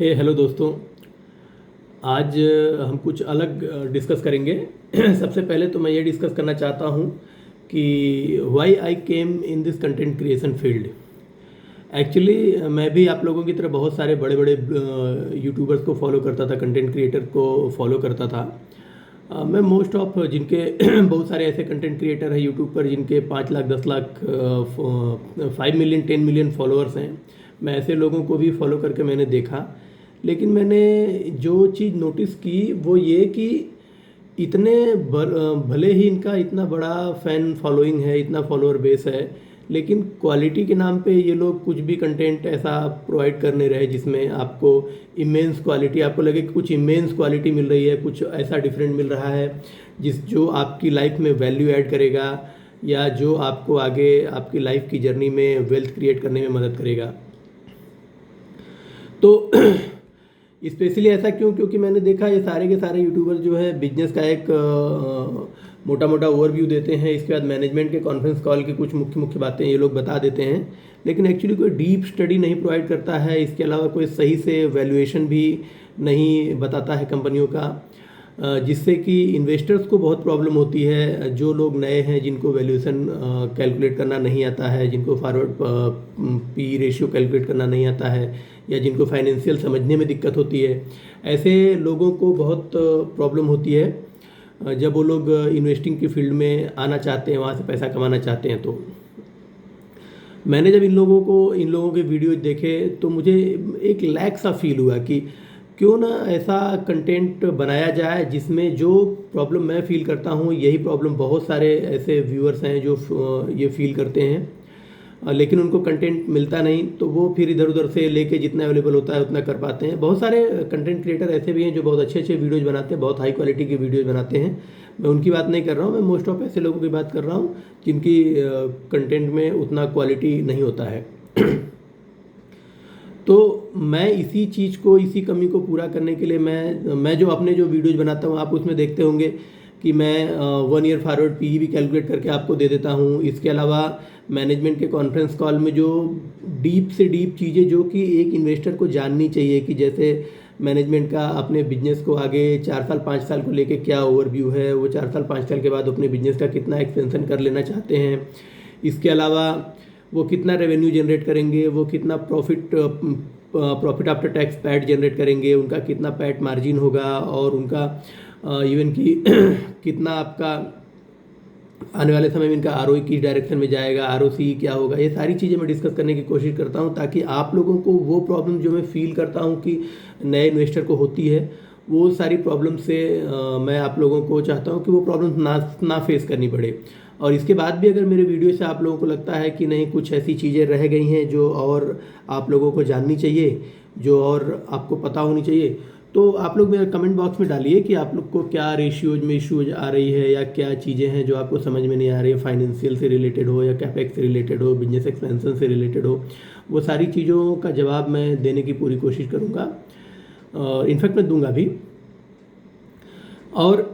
Hello दोस्तों। आज हम कुछ अलग डिस्कस करेंगे। सबसे पहले तो मैं ये डिस्कस करना चाहता हूँ कि why I came in this content creation field. Actually मैं भी आप लोगों की तरह बहुत सारे बड़े बड़े यूट्यूबर्स को फॉलो करता था, कंटेंट क्रिएटर को फॉलो करता था। मैं मोस्ट ऑफ जिनके बहुत सारे ऐसे कंटेंट क्रिएटर हैं यूट्यूब पर जिनके 5 lakh 10 lakh 5 million 10 million followers हैं। मैं ऐसे लोगों को भी फॉलो करके मैंने देखा, लेकिन मैंने जो चीज़ नोटिस की वो ये कि इतने भले ही इनका इतना बड़ा फ़ैन फॉलोइंग है, इतना फॉलोअर बेस है, लेकिन क्वालिटी के नाम पे ये लोग कुछ भी कंटेंट ऐसा प्रोवाइड करने रहे जिसमें आपको इमेंस क्वालिटी, आपको लगे कि कुछ इमेंस क्वालिटी मिल रही है, कुछ ऐसा डिफरेंट मिल रहा है जो आपकी लाइफ में वैल्यू ऐड करेगा या जो आपको आगे आपकी लाइफ की जर्नी में वेल्थ क्रिएट करने में मदद करेगा। तो स्पेशली ऐसा क्यों? क्योंकि मैंने देखा ये सारे के सारे यूट्यूबर जो है बिजनेस का एक मोटा मोटा ओवरव्यू देते हैं, इसके बाद मैनेजमेंट के कॉन्फ्रेंस कॉल की कुछ मुख्य मुख्य बातें ये लोग बता देते हैं, लेकिन एक्चुअली कोई डीप स्टडी नहीं प्रोवाइड करता है। इसके अलावा कोई सही से वैल्यूएशन भी नहीं बताता है कंपनियों का, जिससे कि इन्वेस्टर्स को बहुत प्रॉब्लम होती है। जो लोग नए हैं, जिनको वैल्यूएशन कैलकुलेट करना नहीं आता है, जिनको फॉरवर्ड पी रेशियो कैलकुलेट करना नहीं आता है, या जिनको फाइनेंशियल समझने में दिक्कत होती है, ऐसे लोगों को बहुत प्रॉब्लम होती है जब वो लोग इन्वेस्टिंग की फील्ड में आना चाहते हैं, वहाँ से पैसा कमाना चाहते हैं। तो मैंने जब इन लोगों के वीडियो देखे तो मुझे एक लैक सा फील हुआ कि क्यों ना ऐसा कंटेंट बनाया जाए जिसमें जो प्रॉब्लम मैं फील करता हूँ यही प्रॉब्लम बहुत सारे ऐसे व्यूअर्स हैं जो ये फील करते हैं, लेकिन उनको कंटेंट मिलता नहीं, तो वो फिर इधर उधर से लेके जितना अवेलेबल होता है उतना कर पाते हैं। बहुत सारे कंटेंट क्रिएटर ऐसे भी हैं जो बहुत अच्छे अच्छे वीडियोज़ बनाते हैं, बहुत हाई क्वालिटी की वीडियोज़ बनाते हैं। मैं उनकी बात नहीं कर रहा हूँ, मैं मोस्ट ऑफ ऐसे लोगों की बात कर रहा हूँ जिनकी कंटेंट में उतना क्वालिटी नहीं होता है। तो मैं इसी चीज़ को, इसी कमी को पूरा करने के लिए मैं जो अपने जो वीडियोज़ बनाता हूँ, आप उसमें देखते होंगे कि मैं 1 ईयर फॉरवर्ड पी भी कैलकुलेट करके आपको दे देता हूँ। इसके अलावा मैनेजमेंट के कॉन्फ्रेंस कॉल में जो डीप से डीप चीज़ें जो कि एक इन्वेस्टर को जाननी चाहिए, कि जैसे मैनेजमेंट का अपने बिजनेस को आगे 4 साल 5 साल को लेके क्या ओवरव्यू है, वो 4 साल 5 साल के बाद अपने बिजनेस का कितना एक्सपेंशन कर लेना चाहते हैं। इसके अलावा वो कितना रेवेन्यू जनरेट करेंगे, वो कितना profit after tax PAT generate करेंगे, उनका कितना पैट मार्जिन होगा, और उनका इवन कि कितना आपका आने वाले समय में इनका आरओई किस डायरेक्शन में जाएगा, आरओसी क्या होगा। ये सारी चीज़ें मैं डिस्कस करने की कोशिश करता हूँ ताकि आप लोगों को वो प्रॉब्लम जो मैं फील करता हूँ कि नए इन्वेस्टर को होती है, वो सारी प्रॉब्लम से मैं आप लोगों को चाहता हूँ कि वो प्रॉब्लम ना फेस करनी पड़े। और इसके बाद भी अगर मेरे वीडियो से आप लोगों को लगता है कि नहीं, कुछ ऐसी चीज़ें रह गई हैं जो और आप लोगों को जाननी चाहिए, जो और आपको पता होनी चाहिए, तो आप लोग मेरे कमेंट बॉक्स में डालिए कि आप लोग को क्या रेशियोज में इश्यूज आ रही है, या क्या चीज़ें हैं जो आपको समझ में नहीं आ रही है, फाइनेंशियल से रिलेटेड हो या कैपेक्स से रिलेटेड हो, बिजनेस एक्सपेंशन से रिलेटेड हो। वो सारी चीज़ों का जवाब मैं देने की पूरी कोशिश करूँगा, इनफैक्ट मैं दूंगा भी। और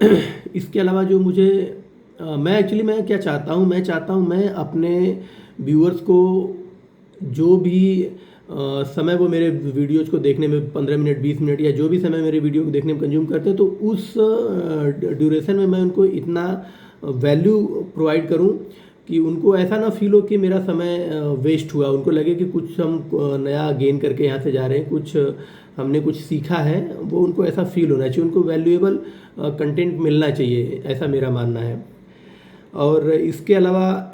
इसके अलावा जो मुझे मैं क्या चाहता हूँ, मैं अपने व्यूअर्स को जो भी समय वो मेरे वीडियोज़ को देखने में 15 मिनट 20 मिनट या जो भी समय मेरे वीडियो को देखने में कंज्यूम करते हैं, तो उस ड्यूरेशन में मैं उनको इतना वैल्यू प्रोवाइड करूं कि उनको ऐसा ना फील हो कि मेरा समय वेस्ट हुआ। उनको लगे कि कुछ हम नया गेन करके यहाँ से जा रहे हैं, कुछ हमने कुछ सीखा है, वो उनको ऐसा फील होना चाहिए, उनको वैल्यूएबल कंटेंट मिलना चाहिए, ऐसा मेरा मानना है। और इसके अलावा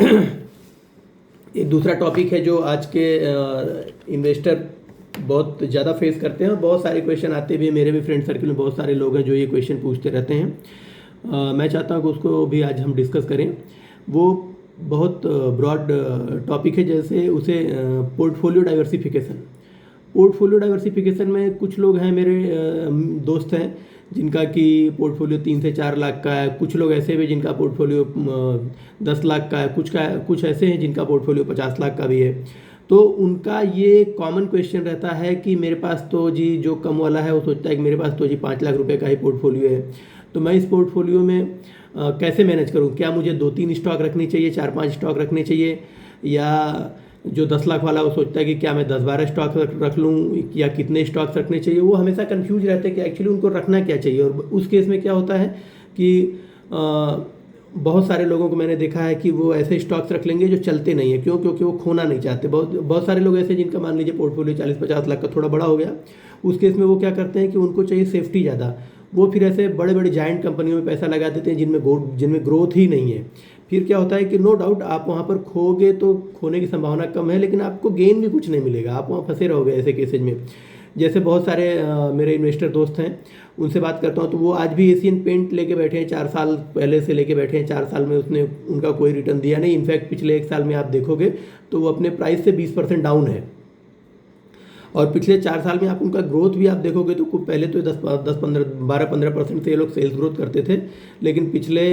एक दूसरा टॉपिक है जो आज के इन्वेस्टर बहुत ज़्यादा फेस करते हैं, और बहुत सारे क्वेश्चन आते भी हैं। मेरे भी फ्रेंड सर्कल में बहुत सारे लोग हैं जो ये क्वेश्चन पूछते रहते हैं। मैं चाहता हूँ कि उसको भी आज हम डिस्कस करें। वो बहुत ब्रॉड टॉपिक है, जैसे उसे पोर्टफोलियो डाइवर्सिफिकेशन में कुछ लोग हैं, मेरे दोस्त हैं जिनका कि पोर्टफोलियो 3 से 4 लाख का है। कुछ लोग ऐसे भी जिनका पोर्टफोलियो 10 लाख का है, कुछ ऐसे हैं जिनका पोर्टफोलियो 50 लाख का भी है। तो उनका ये कॉमन क्वेश्चन रहता है कि मेरे पास तो जी, जो कम वाला है वो सोचता है कि मेरे पास तो जी 5 लाख रुपए का ही पोर्टफोलियो है, तो मैं इस पोर्टफोलियो में कैसे मैनेज करूँ? क्या मुझे 2-3 स्टॉक रखनी चाहिए, 4-5 स्टॉक रखने चाहिए, या जो 10 लाख वाला वो सोचता है कि क्या मैं 10-12 स्टॉक रख लूँ या कितने स्टॉक्स रखने चाहिए, वो हमेशा कंफ्यूज रहते हैं कि एक्चुअली उनको रखना क्या चाहिए। और उस केस में क्या होता है कि बहुत सारे लोगों को मैंने देखा है कि वो ऐसे स्टॉक्स रख लेंगे जो चलते नहीं है। क्यों? क्योंकि वो खोना नहीं चाहते। बहुत सारे लोग ऐसे जिनका मान लीजिए पोर्टफोलियो 40-50 लाख का थोड़ा बड़ा हो गया, उस केस में वो क्या करते हैं कि उनको चाहिए सेफ्टी ज़्यादा। वो फिर ऐसे बड़े बड़े जायंट कंपनियों में पैसा लगा देते हैं जिनमें ग्रोथ ही नहीं है। फिर क्या होता है कि नो डाउट आप वहाँ पर खोगे तो खोने की संभावना कम है, लेकिन आपको गेन भी कुछ नहीं मिलेगा, आप वहाँ फंसे रहोगे ऐसे केसेज में। जैसे बहुत सारे मेरे इन्वेस्टर दोस्त हैं, उनसे बात करता हूँ तो वो आज भी एशियन पेंट लेके बैठे हैं, 4 साल पहले से लेके बैठे हैं, 4 साल में उनका कोई रिटर्न दिया नहीं। इनफैक्ट पिछले 1 साल में आप देखोगे तो वो अपने प्राइस से 20% डाउन है। और पिछले 4 साल में आप उनका ग्रोथ भी आप देखोगे तो पहले तो 12-15% से ये लोग सेल्स ग्रोथ करते थे, लेकिन पिछले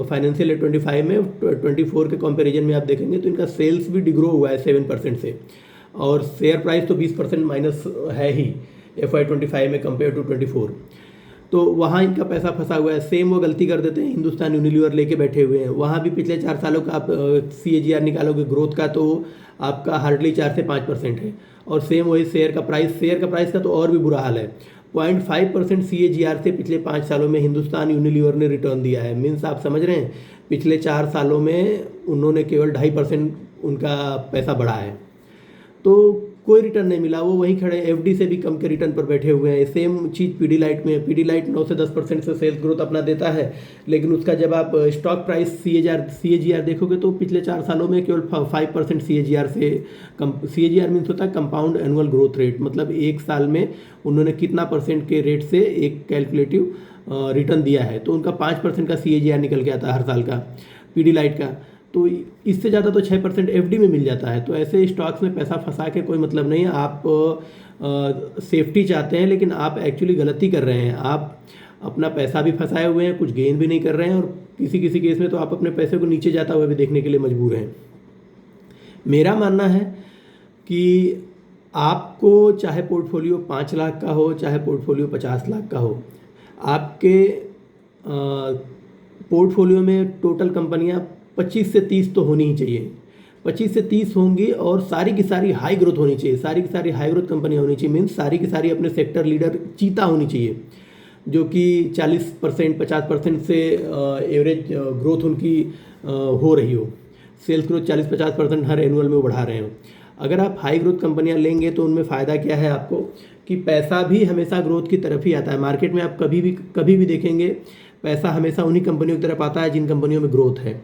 फाइनेंशियल ईयर 25 में 24 के कंपैरिजन में आप देखेंगे तो इनका सेल्स भी डिग्रो हुआ है 7% से, और शेयर प्राइस तो 20% माइनस है ही FY25 में कंपेयर टू 24। तो वहाँ इनका पैसा फंसा हुआ है। सेम वो गलती कर देते हैं हिंदुस्तान यूनिलीवर लेके बैठे हुए हैं, वहाँ भी पिछले 4 सालों का आप CAGR निकालोगे ग्रोथ का तो आपका हार्डली 4 से 5% है। और सेम वही शेयर का प्राइस का तो और भी बुरा हाल है। 0.5% CAGR से पिछले 5 सालों में हिंदुस्तान यूनिलीवर ने रिटर्न दिया है। मीन्स आप समझ रहे हैं, पिछले 4 सालों में उन्होंने केवल 2.5% उनका पैसा बढ़ा है, तो कोई रिटर्न नहीं मिला। वो वहीं खड़े FD से भी कम के रिटर्न पर बैठे हुए हैं। सेम चीज़ पीडीलाइट में है। पीडीलाइट 9 से 10% से सेल्स ग्रोथ अपना देता है, लेकिन उसका जब आप स्टॉक प्राइस CAGR देखोगे तो पिछले 4 सालों में केवल 5% CAGR से कम। CAGR मीन्स होता है कंपाउंड एनुअल ग्रोथ रेट, मतलब एक साल में उन्होंने कितना परसेंट के रेट से एक कैलकुलेटिव रिटर्न दिया है, तो उनका 5% का CAGR निकल के आता है हर साल का पीडीलाइट का। तो इससे ज़्यादा तो 6% FD में मिल जाता है। तो ऐसे स्टॉक्स में पैसा फंसा के कोई मतलब नहीं है। आप सेफ्टी चाहते हैं, लेकिन आप एक्चुअली गलती कर रहे हैं। आप अपना पैसा भी फंसाए हुए हैं, कुछ गेन भी नहीं कर रहे हैं, और किसी किसी केस में तो आप अपने पैसे को नीचे जाता हुआ भी देखने के लिए मजबूर हैं। मेरा मानना है कि आपको चाहे पोर्टफोलियो 5 लाख का हो, चाहे पोर्टफोलियो 50 लाख का हो, आपके पोर्टफोलियो में टोटल कंपनियां 25 से 30 तो होनी ही चाहिए। 25 से 30 होंगी और सारी की सारी हाई ग्रोथ होनी चाहिए। सारी की सारी हाई ग्रोथ कंपनियां होनी चाहिए, मीन्स सारी की सारी अपने सेक्टर लीडर चीता होनी चाहिए, जो कि 40% 50% से एवरेज ग्रोथ उनकी हो रही हो। सेल्स ग्रोथ 40-50% हर एनुअल में वो बढ़ा रहे हो। अगर आप हाई ग्रोथ कंपनियां लेंगे तो उनमें फ़ायदा क्या है आपको, कि पैसा भी हमेशा ग्रोथ की तरफ ही आता है। मार्केट में आप कभी भी देखेंगे पैसा हमेशा उन्हीं कंपनियों की तरफ आता है जिन कंपनियों में ग्रोथ है,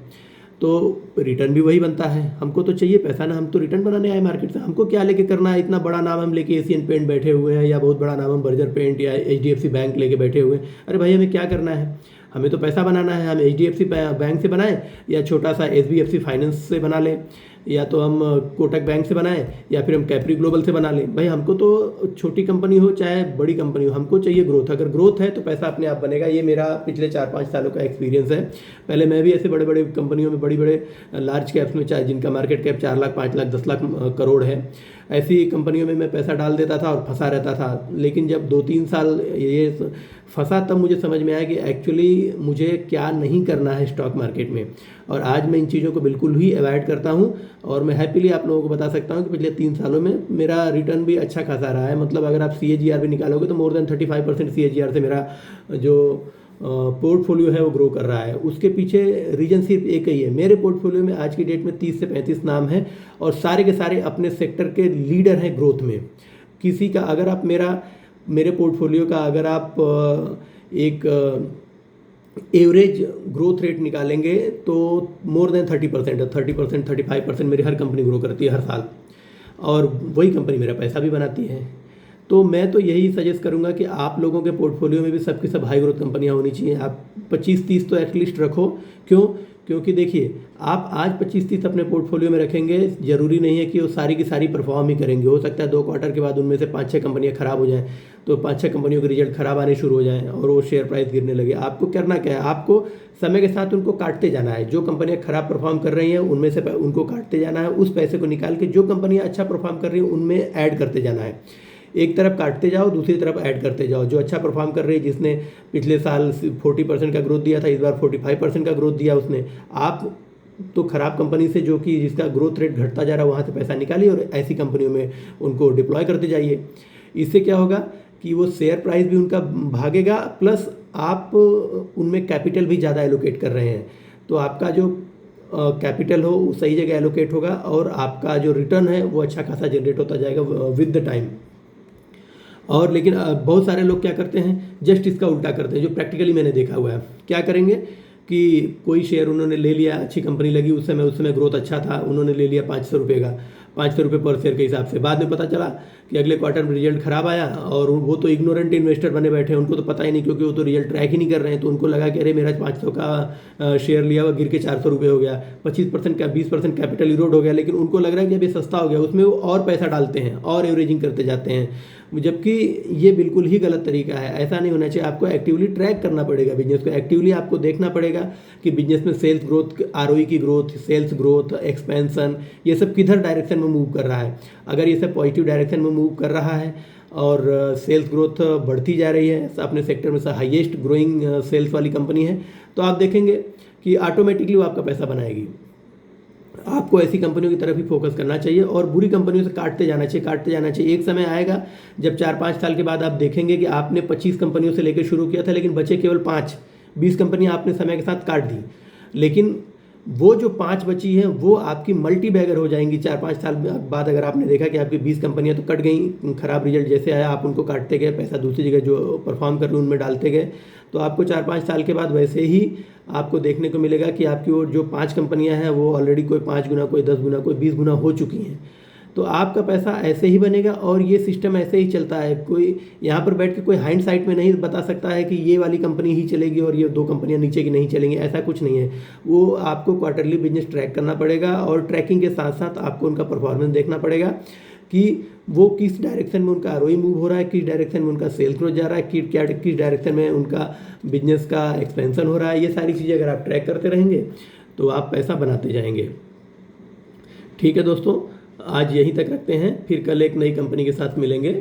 तो रिटर्न भी वही बनता है। हमको तो चाहिए पैसा ना, हम तो रिटर्न बनाने आए मार्केट से। हमको क्या लेके करना है, इतना बड़ा नाम हम लेके एशियन पेंट बैठे हुए हैं, या बहुत बड़ा नाम हम बर्जर पेंट या HDFC बैंक लेके बैठे हुए हैं। अरे भाई, हमें क्या करना है, हमें तो पैसा बनाना है। हम HDFC बैंक से बनाएं, या छोटा सा SBFC फाइनेंस से बना लें, या तो हम कोटक बैंक से बनाएं, या फिर हम कैप्री ग्लोबल से बना लें। भाई, हमको तो छोटी कंपनी हो चाहे बड़ी कंपनी हो, हमको चाहिए ग्रोथ। अगर ग्रोथ है तो पैसा अपने आप बनेगा। ये मेरा पिछले 4-5 सालों का एक्सपीरियंस है। पहले मैं भी ऐसे बड़े बड़े कंपनियों में, बड़ी लार्ज कैप्स में, चाहे जिनका मार्केट कैप 4 लाख 5 लाख 10 लाख करोड़ है, ऐसी कंपनियों में मैं पैसा डाल देता था और फंसा रहता था। लेकिन जब 2-3 साल ये फंसा, तब मुझे समझ में आया कि एक्चुअली मुझे क्या नहीं करना है स्टॉक मार्केट में। और आज मैं इन चीज़ों को बिल्कुल ही अवॉइड करता हूं, और मैं हैप्पीली आप लोगों को बता सकता हूं कि पिछले 3 सालों में मेरा रिटर्न भी अच्छा खासा रहा है। मतलब अगर आप CAGR भी निकालोगे तो मोर देन 35% CAGR से मेरा जो पोर्टफोलियो है वो ग्रो कर रहा है। उसके पीछे रीजन सिर्फ एक ही है। मेरे पोर्टफोलियो में आज की डेट में 30 से 35 नाम हैं, और सारे के सारे अपने सेक्टर के लीडर हैं ग्रोथ में। किसी का अगर आप मेरे पोर्टफोलियो का अगर आप एक एवरेज ग्रोथ रेट निकालेंगे तो मोर देन 30% है। 30% 35% मेरी हर कंपनी ग्रो करती है हर साल, और वही कंपनी मेरा पैसा भी बनाती है। तो मैं तो यही सजेस्ट करूंगा कि आप लोगों के पोर्टफोलियो में भी सबकी सब हाई ग्रोथ कंपनियां होनी चाहिए। आप 25-30 तो एटलीस्ट रखो। क्यों? क्योंकि देखिए, आप आज 25-30 अपने पोर्टफोलियो में रखेंगे, ज़रूरी नहीं है कि वो सारी की सारी परफॉर्म ही करेंगे। हो सकता है 2 क्वार्टर के बाद उनमें से 5-6 कंपनियां खराब हो जाएं, तो 5-6 कंपनियों के रिजल्ट खराब आने शुरू हो जाएं और वो शेयर प्राइस गिरने लगे। आपको करना क्या है, आपको समय के साथ उनको काटते जाना है। जो कंपनियां खराब परफॉर्म कर रही हैं उनमें से उनको काटते जाना है। उस पैसे को निकाल के जो कंपनियां अच्छा परफॉर्म कर रही हैं उनमें ऐड करते जाना है। एक तरफ काटते जाओ, दूसरी तरफ ऐड करते जाओ। जो अच्छा परफॉर्म कर रही है, जिसने पिछले साल 40% का ग्रोथ दिया था, इस बार 45% का ग्रोथ दिया उसने, आप तो ख़राब कंपनी से जो कि जिसका ग्रोथ रेट घटता जा रहा है वहाँ से पैसा निकालिए और ऐसी कंपनियों में उनको डिप्लॉय करते जाइए। इससे क्या होगा कि वो शेयर प्राइस भी उनका भागेगा, प्लस आप उनमें कैपिटल भी ज़्यादा एलोकेट कर रहे हैं, तो आपका जो कैपिटल हो वो सही जगह एलोकेट होगा और आपका जो रिटर्न है वो अच्छा खासा जनरेट होता जाएगा विद द टाइम। और लेकिन बहुत सारे लोग क्या करते हैं, जस्ट इसका उल्टा करते हैं, जो प्रैक्टिकली मैंने देखा हुआ है। क्या करेंगे कि कोई शेयर उन्होंने ले लिया, अच्छी कंपनी लगी, उस समय ग्रोथ अच्छा था, उन्होंने ले लिया 500 रुपये का, 500 रुपये पर शेयर के हिसाब से। बाद में पता चला कि अगले क्वार्टर में रिजल्ट खराब आया और वो तो इग्नोरेंट इन्वेस्टर बने बैठे हैं, उनको तो पता ही नहीं, क्योंकि वो तो रिजल्ट ट्रैक ही नहीं कर रहे हैं। तो उनको लगा कि अरे मेरा 500 का शेयर लिया हुआ गिर के 400 रुपये हो गया, 25% का 20% कैपिटल इरोड हो गया। लेकिन उनको लग रहा है कि अभी सस्ता हो गया, उसमें वो और पैसा डालते हैं और एवरेजिंग करते जाते हैं, जबकि ये बिल्कुल ही गलत तरीका है। ऐसा नहीं होना चाहिए। आपको एक्टिवली ट्रैक करना पड़ेगा बिजनेस को, एक्टिवली आपको देखना पड़ेगा कि बिजनेस में सेल्स ग्रोथ, आरओई की ग्रोथ, सेल्स ग्रोथ, एक्सपेंशन, ये सब किधर डायरेक्शन में मूव कर रहा है। अगर ये सब पॉजिटिव डायरेक्शन में मूव कर रहा है और सेल्स ग्रोथ बढ़ती जा रही है, अपने सेक्टर में से हाईएस्ट ग्रोइंग सेल्स वाली कंपनी है, तो आप देखेंगे कि ऑटोमेटिकली वो आपका पैसा बनाएगी। आपको ऐसी कंपनियों की तरफ ही फोकस करना चाहिए और बुरी कंपनियों से काटते जाना चाहिए। एक समय आएगा जब 4-5 साल के बाद आप देखेंगे कि आपने 25 कंपनियों से लेकर शुरू किया था, लेकिन बचे केवल 5-20 कंपनियां आपने समय के साथ काट दी, लेकिन वो जो 5 बची हैं वो आपकी मल्टी बैगर हो जाएंगी 4-5 साल बाद। अगर आपने देखा कि आपकी 20 कंपनियां तो कट गई, खराब रिजल्ट जैसे आया आप उनको काटते गए, पैसा दूसरी जगह जो परफॉर्म कर रहे उनमें डालते गए, तो आपको 4-5 साल के बाद वैसे ही आपको देखने को मिलेगा कि आपकी वो जो 5 कंपनियां हैं वो ऑलरेडी कोई 5 गुना, कोई 10 गुना, कोई 20 गुना हो चुकी हैं। तो आपका पैसा ऐसे ही बनेगा और ये सिस्टम ऐसे ही चलता है। कोई यहाँ पर बैठ के कोई हाइंड साइड में नहीं बता सकता है कि ये वाली कंपनी ही चलेगी और ये 2 कंपनियाँ नीचे की नहीं चलेंगी, ऐसा कुछ नहीं है। वो आपको क्वार्टरली बिजनेस ट्रैक करना पड़ेगा और ट्रैकिंग के साथ साथ आपको उनका परफॉर्मेंस देखना पड़ेगा कि वो किस डायरेक्शन में उनका आरओई मूव हो रहा है, किस डायरेक्शन में उनका सेल्स ग्रोथ जा रहा है, किस डायरेक्शन में उनका बिजनेस का एक्सपेंशन हो रहा है। ये सारी चीज़ें अगर आप ट्रैक करते रहेंगे तो आप पैसा बनाते जाएंगे। ठीक है दोस्तों, आज यहीं तक रखते हैं, फिर कल एक नई कंपनी के साथ मिलेंगे।